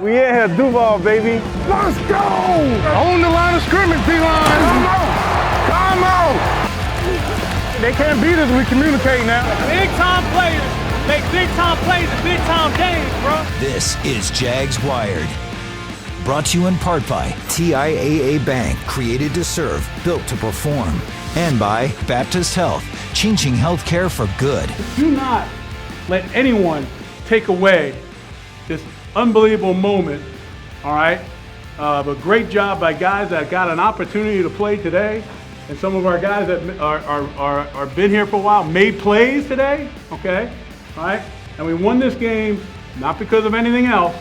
We in here, Duval, baby. Let's go! On the line of scrimmage, D-line. Come on! They can't beat us, we communicate now. Big-time players make big-time plays in big-time games, bro. This is Jags Wired. Brought to you in part by TIAA Bank, created to serve, built to perform. And by Baptist Health, changing healthcare for good. Do not let anyone take away this unbelievable moment, all right? A great job by guys that got an opportunity to play today. And some of our guys that are been here for a while made plays today, okay? All right? And we won this game not because of anything else,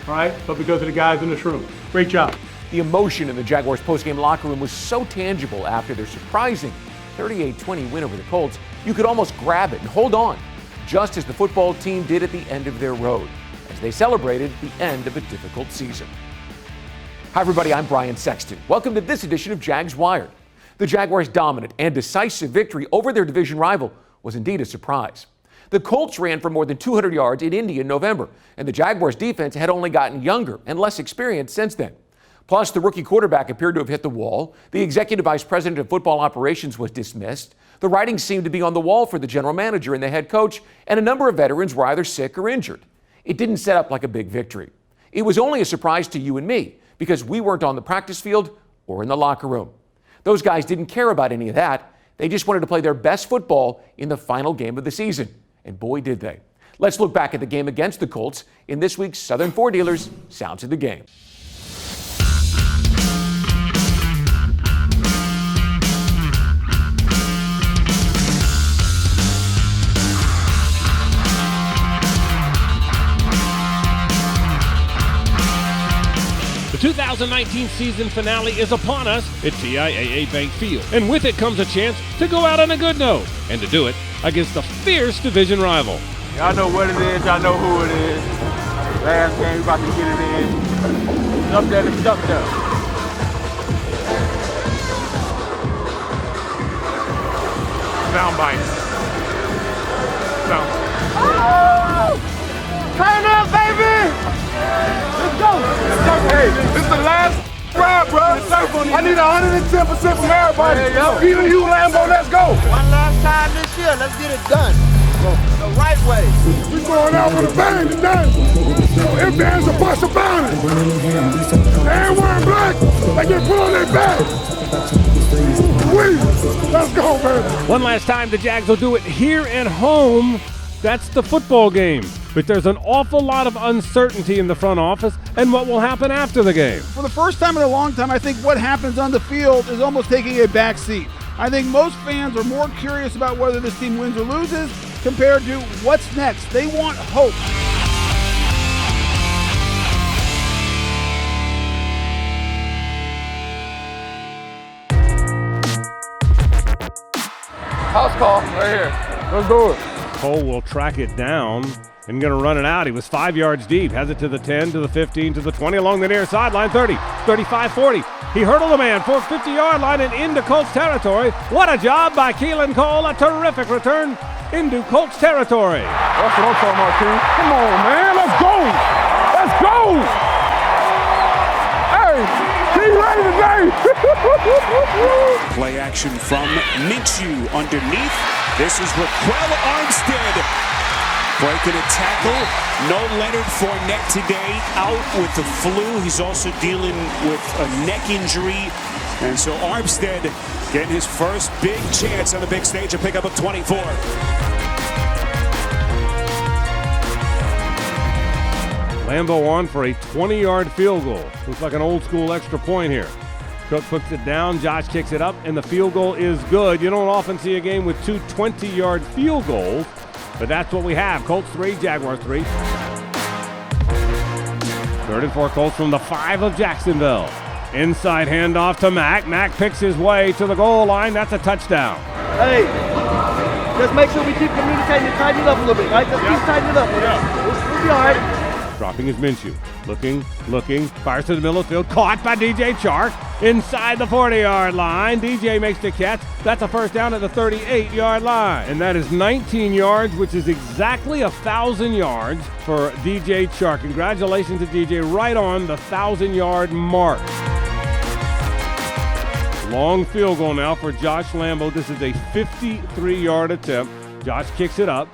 all right, but because of the guys in this room. Great job. The emotion in the Jaguars postgame locker room was so tangible after their surprising 38-20 win over the Colts, you could almost grab it and hold on, just as the football team did at the end of their road, as they celebrated the end of a difficult season. Hi, everybody. I'm Brian Sexton. Welcome to this edition of Jags Wired. The Jaguars' dominant and decisive victory over their division rival was indeed a surprise. The Colts ran for more than 200 yards in Indy in November, and the Jaguars' defense had only gotten younger and less experienced since then. Plus, the rookie quarterback appeared to have hit the wall, the executive vice president of football operations was dismissed, the writing seemed to be on the wall for the general manager and the head coach, and a number of veterans were either sick or injured. It didn't set up like a big victory. It was only a surprise to you and me, because we weren't on the practice field or in the locker room. Those guys didn't care about any of that. They just wanted to play their best football in the final game of the season. And boy, did they. Let's look back at the game against the Colts in this week's Southern Four Dealers Sounds of the Game. The 2019 season finale is upon us at TIAA Bank Field, and with it comes a chance to go out on a good note, and to do it against a fierce division rival. Y'all know what it is, y'all know who it is. Last game, we about to get it in. It's up there, it's up there. Soundbite. Turn up, baby! Let's go! Hey, this is the last drive, bro. I need 110% from everybody. Even you, Lambo, let's go. One last time this year, let's get it done. The right way. We going out with a bang today. If there's a bust of bounty, they ain't wearing black, they get put on their back. Let's go, baby. One last time, the Jags will do it here at home. That's the football game. But there's an awful lot of uncertainty in the front office and what will happen after the game. For the first time in a long time, I think what happens on the field is almost taking a back seat. I think most fans are more curious about whether this team wins or loses compared to what's next. They want hope. House call, right here. Let's do it. Cole will track it down and going to run it out. He was 5 yards deep, has it to the 10, to the 15, to the 20, along the near sideline, 30, 35, 40. He hurdled a man for 50-yard line and into Colts territory. What a job by Keelan Cole, a terrific return into Colts territory. That's what I'm talking about, King. Come on, man, let's go. Let's go. Hey, King ready today. Play action from Minshew underneath. This is Raquel Armstead breaking a tackle. No Leonard Fournette today, out with the flu. He's also dealing with a neck injury. And so Armstead getting his first big chance on the big stage to pick up a 24. Lambeau on for a 20-yard field goal. Looks like an old-school extra point here. Cook puts it down, Josh kicks it up, and the field goal is good. You don't often see a game with two 20-yard field goals, but that's what we have. Colts 3, Jaguars 3. 3rd and 4 Colts from the 5 of Jacksonville. Inside handoff to Mack. Mack picks his way to the goal line. That's a touchdown. Hey, just make sure we keep communicating and tighten it up a little bit, right? Just keep tightening it up. We'll be all right. Dropping his Minshew. Looking, fires to the middle of the field, caught by DJ Chark inside the 40-yard line. DJ makes the catch. That's a first down at the 38-yard line. And that is 19 yards, which is exactly 1,000 yards for DJ Chark. Congratulations to DJ, right on the 1,000-yard mark. Long field goal now for Josh Lambo. This is a 53-yard attempt. Josh kicks it up.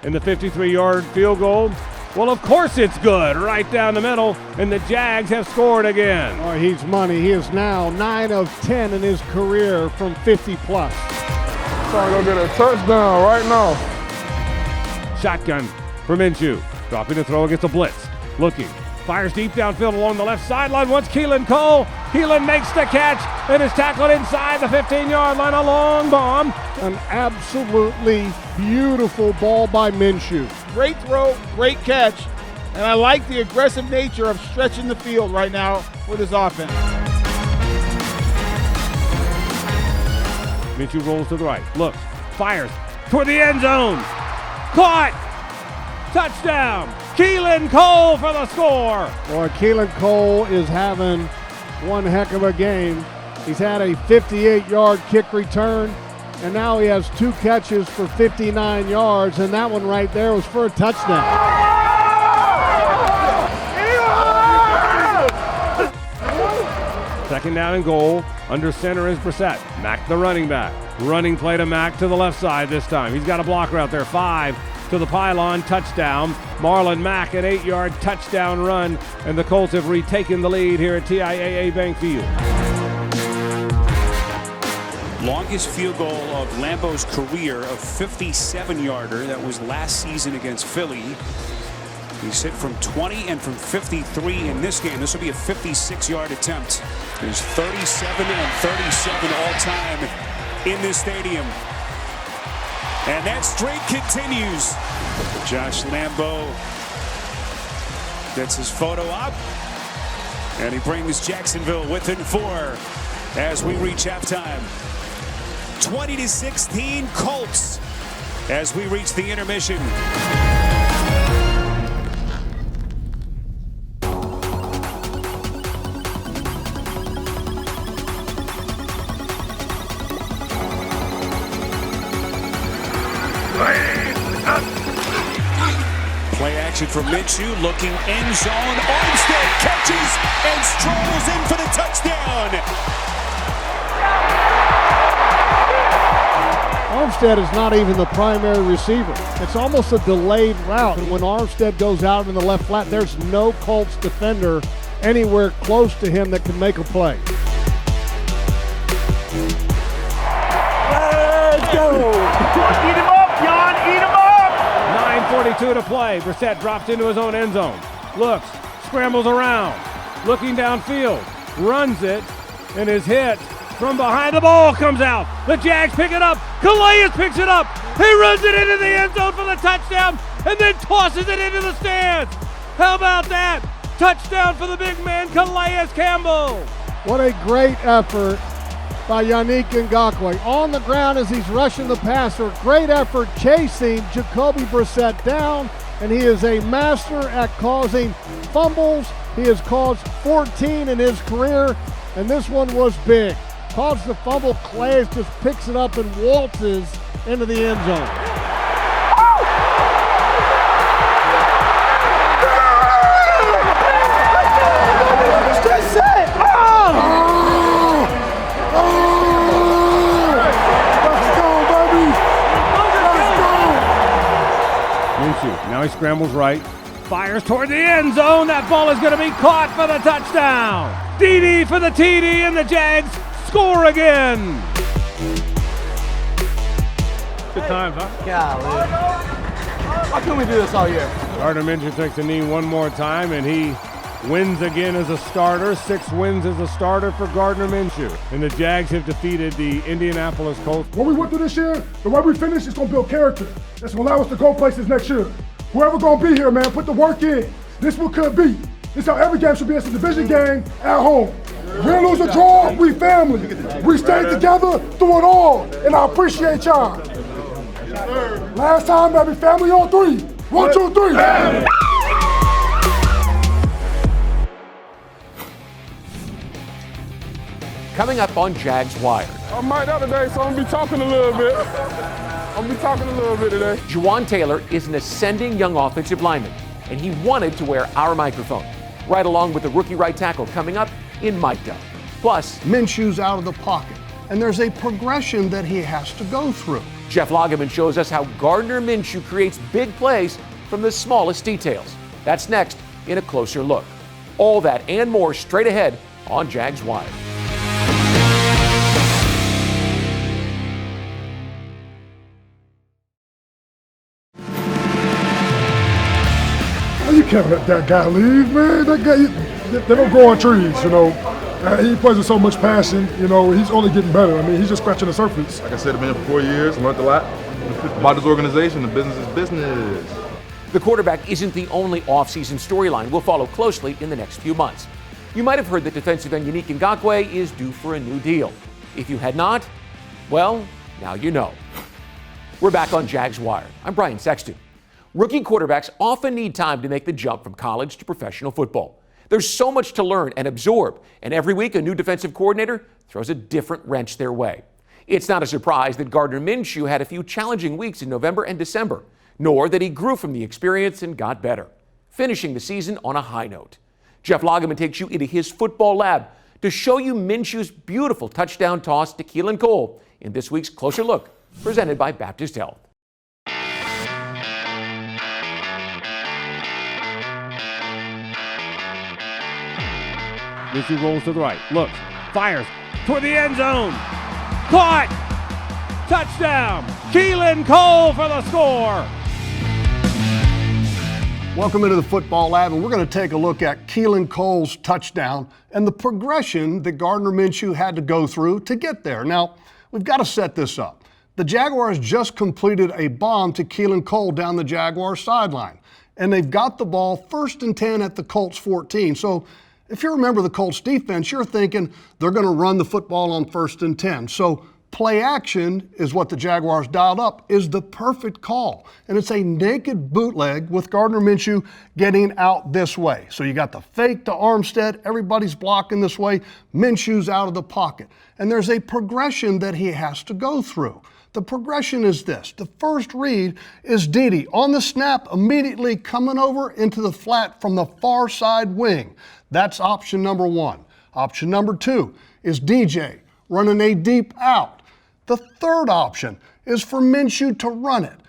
And the 53-yard field goal, well, of course it's good, right down the middle, and the Jags have scored again. Oh, he's money. He is now 9 of 10 in his career from 50-plus. Trying to go get a touchdown right now. Shotgun for Minshew, dropping the throw against a blitz. Looking, fires deep downfield along the left sideline. Once Keelan Cole. Keelan makes the catch and is tackled inside the 15-yard line. A long bomb. An absolutely beautiful ball by Minshew. Great throw, great catch, and I like the aggressive nature of stretching the field right now for this offense. Minshew rolls to the right, looks, fires toward the end zone. Caught! Touchdown! Keelan Cole for the score! Boy, Keelan Cole is having one heck of a game. He's had a 58-yard kick return, and now he has 2 catches for 59 yards, and that one right there was for a touchdown. Second down and goal. Under center is Brissett. Mack the running back. Running play to Mack to the left side this time. He's got a blocker out there. 5 to the pylon. Touchdown. Marlon Mack, an 8-yard touchdown run. And the Colts have retaken the lead here at TIAA Bank Field. Longest field goal of Lambeau's career, a 57-yarder. That was last season against Philly. He's hit from 20 and from 53 in this game. This will be a 56-yard attempt. There's 37 and 37 all-time in this stadium. And that streak continues. Josh Lambeau gets his photo op. And he brings Jacksonville within 4 as we reach halftime. 20-16 Colts as we reach the intermission. Play action from Minshew, looking end zone. Armstead catches and strolls in for the touchdown. Armstead is not even the primary receiver. It's almost a delayed route. And when Armstead goes out in the left flat, there's no Colts defender anywhere close to him that can make a play. Let's go! Eat him up, Jan! Eat him up! 9:42 to play. Brissett drops into his own end zone. Looks, scrambles around, looking downfield, runs it, and is hit from behind. The ball comes out. The Jags pick it up. Calais picks it up. He runs it into the end zone for the touchdown and then tosses it into the stands. How about that? Touchdown for the big man, Calais Campbell. What a great effort by Yannick Ngakoue. On the ground as he's rushing the passer. Great effort chasing Jacoby Brissett down, and he is a master at causing fumbles. He has caused 14 in his career, and this one was big. Caused the fumble, Calais just picks it up and waltzes into the end zone. Now he scrambles right, fires toward the end zone. That ball is going to be caught for the touchdown. DD for the TD, and the Jags score again. Good times, huh? Golly. Why couldn't we do this all year? Gardner Minshew takes a knee one more time, and he wins again as a starter. 6 wins as a starter for Gardner Minshew. And the Jags have defeated the Indianapolis Colts. What we went through this year, the way we finish is going to build character. That's going to allow us to go places next year. Whoever going to be here, man, put the work in. This what could be. This is how every game should be. It's a division game at home. Win, lose, or draw, we family. We stayed together through it all, and I appreciate y'all. Last time, baby, family on 3. 1, 2, 3. Coming up on Jags Wired. I'm mic'd up today, so I'm gonna be talking a little bit. Today. Juwan Taylor is an ascending young offensive lineman, and he wanted to wear our microphone, right along with the rookie right tackle coming up in Mic'd Up. Plus, Minshew's out of the pocket, and there's a progression that he has to go through. Jeff Lageman shows us how Gardner Minshew creates big plays from the smallest details. That's next in a closer look. All that and more straight ahead on Jags Wired. You can't let that guy leave, man. That guy, they don't grow on trees, you know. He plays with so much passion, you know. He's only getting better. I mean, he's just scratching the surface. Like I said, I've been here for 4 years, learned a lot about this organization. The business is business. The quarterback isn't the only offseason storyline we'll follow closely in the next few months. You might have heard that defensive end Yannick Ngakoue is due for a new deal. If you had not, well, now you know. We're back on Jags Wire. I'm Brian Sexton. Rookie quarterbacks often need time to make the jump from college to professional football. There's so much to learn and absorb, and every week a new defensive coordinator throws a different wrench their way. It's not a surprise that Gardner Minshew had a few challenging weeks in November and December, nor that he grew from the experience and got better, finishing the season on a high note. Jeff Lageman takes you into his football lab to show you Minshew's beautiful touchdown toss to Keelan Cole in this week's Closer Look, presented by Baptist Health. Minshew rolls to the right, looks, fires toward the end zone. Caught! Touchdown! Keelan Cole for the score! Welcome into the football lab, and we're going to take a look at Keelan Cole's touchdown and the progression that Gardner Minshew had to go through to get there. Now, we've got to set this up. The Jaguars just completed a bomb to Keelan Cole down the Jaguars sideline, and they've got the ball 1st and 10 at the Colts 14. So if you remember the Colts defense, you're thinking they're going to run the football on 1st and 10. So play action is what the Jaguars dialed up, is the perfect call. And it's a naked bootleg with Gardner Minshew getting out this way. So you got the fake to Armstead, everybody's blocking this way, Minshew's out of the pocket. And there's a progression that he has to go through. The progression is this. The first read is Dede on the snap, immediately coming over into the flat from the far side wing. That's option number 1. Option number 2 is DJ running a deep out. The third option is for Minshew to run it.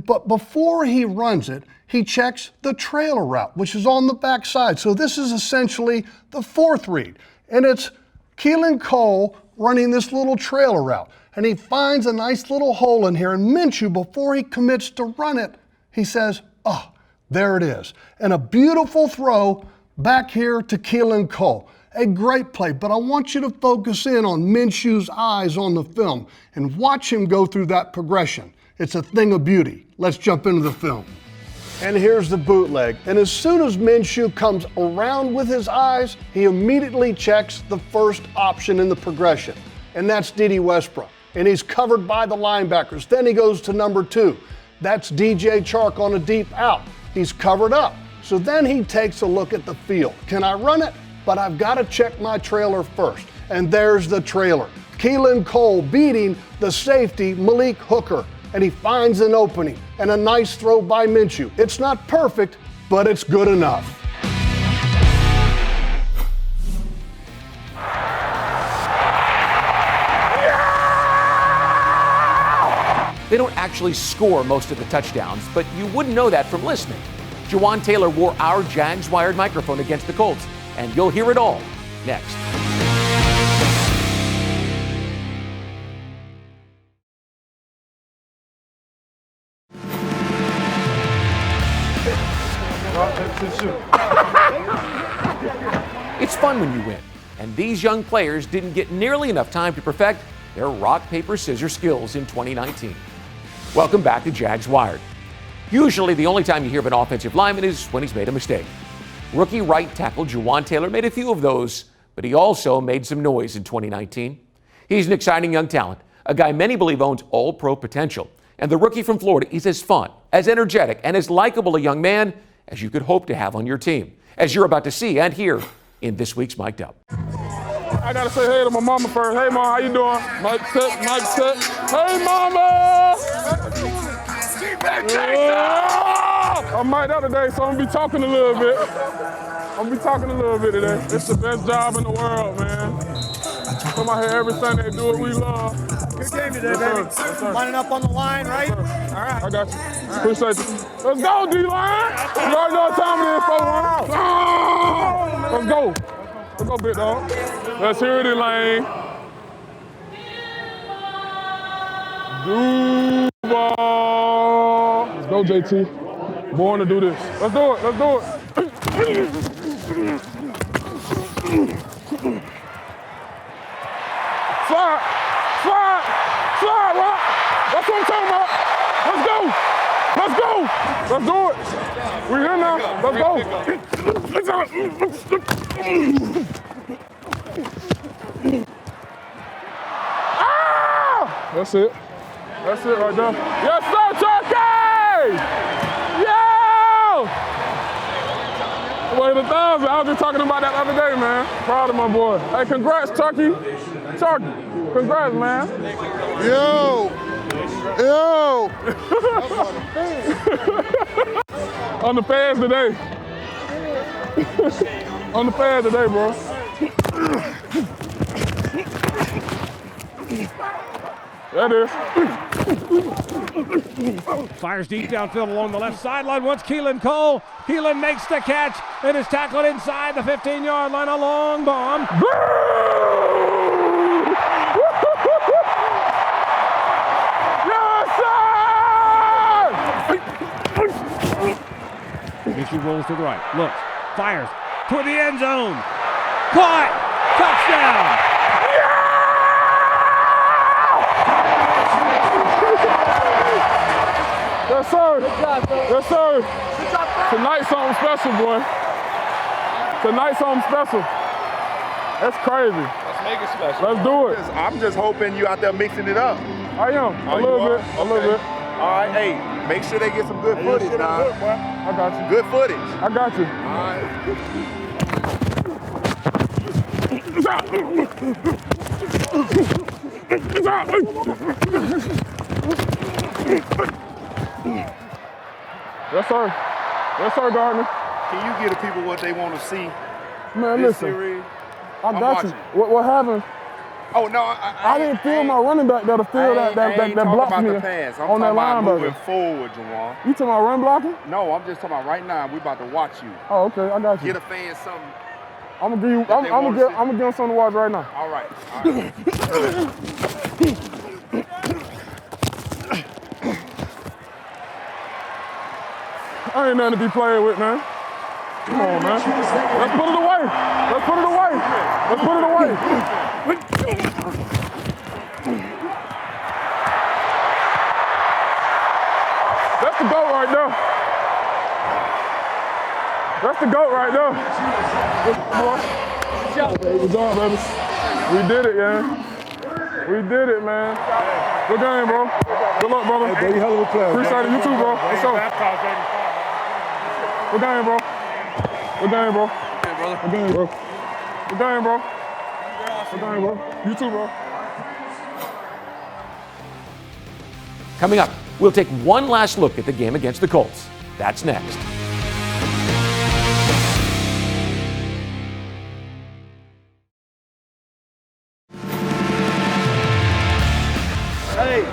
But before he runs it, he checks the trailer route, which is on the backside. So this is essentially the fourth read. And it's Keelan Cole running this little trailer route. And he finds a nice little hole in here. And Minshew, before he commits to run it, he says, oh, there it is. And a beautiful throw back here to Keelan Cole. A great play, but I want you to focus in on Minshew's eyes on the film and watch him go through that progression. It's a thing of beauty. Let's jump into the film. And here's the bootleg. And as soon as Minshew comes around with his eyes, he immediately checks the first option in the progression, and that's Dede Westbrook. And he's covered by the linebackers. Then he goes to number 2. That's DJ Chark on a deep out. He's covered up. So then he takes a look at the field. Can I run it? But I've got to check my trailer first. And there's the trailer. Keelan Cole beating the safety Malik Hooker. And he finds an opening and a nice throw by Minshew. It's not perfect, but it's good enough. They don't actually score most of the touchdowns, but you wouldn't know that from listening. Juwan Taylor wore our Jags Wired microphone against the Colts, and you'll hear it all next. It's fun when you win, and these young players didn't get nearly enough time to perfect their rock, paper, scissors skills in 2019. Welcome back to Jags Wired. Usually the only time you hear of an offensive lineman is when he's made a mistake. Rookie right tackle Juwan Taylor made a few of those, but he also made some noise in 2019. He's an exciting young talent, a guy many believe owns all-pro potential. And the rookie from Florida is as fun, as energetic, and as likable a young man as you could hope to have on your team, as you're about to see and hear in this week's Mic'd Up. I gotta say hey to my mama first. Hey, mom, how you doing? Mic check, mic check. Hey, mama! I'm Mike the other day, so I'm gonna be talking a little bit. Today. It's the best job in the world, man. Come out here every Sunday, do what we love. Good game today, baby. Lining up on the line, right? All right. I got you. Appreciate you. Let's go, D-line. You already know what time it is, 4-1. Let's go. Let's go, big dog. Let's hear it, Elaine. Duval. Let's go, JT. Born to do this. Let's do it. Let's do it. Slide. Slide. Slide, Rock. That's what I'm talking about. Let's go. Let's go. Let's do it. We're here now. Let's go. Ah! That's it. That's it right there. Yes, sir, Turkey! Yeah! Wait 1,000. I was just talking about that the other day, man. Proud of my boy. Hey, congrats, Turkey. Turkey, congrats, man. Yo! Yo! On the fans today. On the fans today, bro. That is. Fires deep downfield along the left sideline. Once Keelan Cole. Keelan makes the catch and is tackled inside the 15-yard line. A long bomb. Yes, sir! Minshew rolls to the right. Looks. Fires. Toward the end zone. Caught. Touchdown. Yes, sir. Yes, sir. Tonight's something special, boy. Tonight's something special. That's crazy. Let's make it special. Let's do it. I'm just hoping you out there mixing it up. I am. A little bit. A little bit. All right, hey, make sure they get some good footage, dog. I got you. Good footage. I got you. Yes, sir. Yes, sir, Gardner. Can you give the people what they want to see? Man, this listen. Series? I got you. What happened? Oh, no, I didn't feel my running back that'll feel that blocked me the pass. I'm on that talking about linebacker. moving forward, Jawan. You talking about run blocking? No, I'm just talking about right now. We about to watch you. Oh, okay, I got you. Get a fan something. I'm gonna give you. I'm gonna give them something to watch right now. All right. I ain't nothing to be playing with, man. Come on, man. Let's put it away. Let's put it away. Let's put it away. That's the GOAT right there. That's the GOAT right there. Good job, baby. We did it, yeah. We did it, man. Good game, bro. Good luck, brother. Hey, bro, you hell of a player. Appreciate it. You too, bro. For sure. Good game, bro. Good game, bro. Good game, bro. Good game, bro. Good game, bro. You too, bro. Coming up, we'll take one last look at the game against the Colts. That's next. Hey,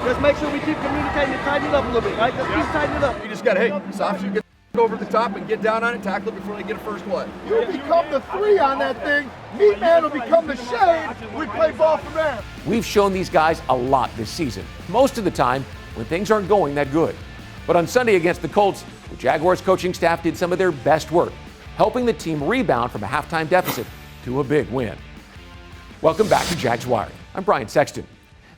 just make sure we keep communicating and tighten it up a little bit, right? Just keep tightening it up. You just got to, hey, Sops, you get over the top and get down on it, tackle it before they get a first play. You become the 3 on that thing. Meat Man will become the shade. We play ball from there. We've shown these guys a lot this season, most of the time when things aren't going that good. But on Sunday against the Colts, the Jaguars coaching staff did some of their best work, helping the team rebound from a halftime deficit to a big win. Welcome back to Jags Wired. I'm Brian Sexton.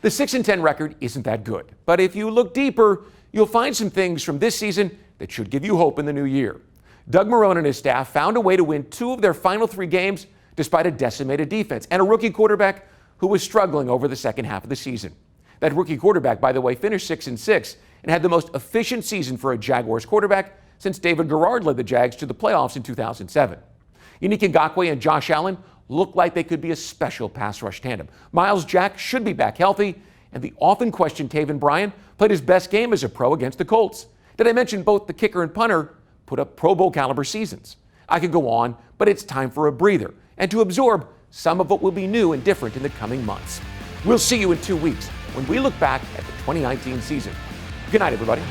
The 6-10 record isn't that good, but if you look deeper, you'll find some things from this season that should give you hope in the new year. Doug Marrone and his staff found a way to win 2 of their final 3 games despite a decimated defense and a rookie quarterback who was struggling over the second half of the season. That rookie quarterback, by the way, finished 6-6 and had the most efficient season for a Jaguars quarterback since David Garrard led the Jags to the playoffs in 2007. Yannick Ngakoue and Josh Allen look like they could be a special pass rush tandem. Miles Jack should be back healthy, and the often questioned Taven Bryan played his best game as a pro against the Colts. Did I mention both the kicker and punter put up Pro Bowl caliber seasons? I could go on, but it's time for a breather and to absorb some of what will be new and different in the coming months. We'll see you in 2 weeks when we look back at the 2019 season. Good night, everybody.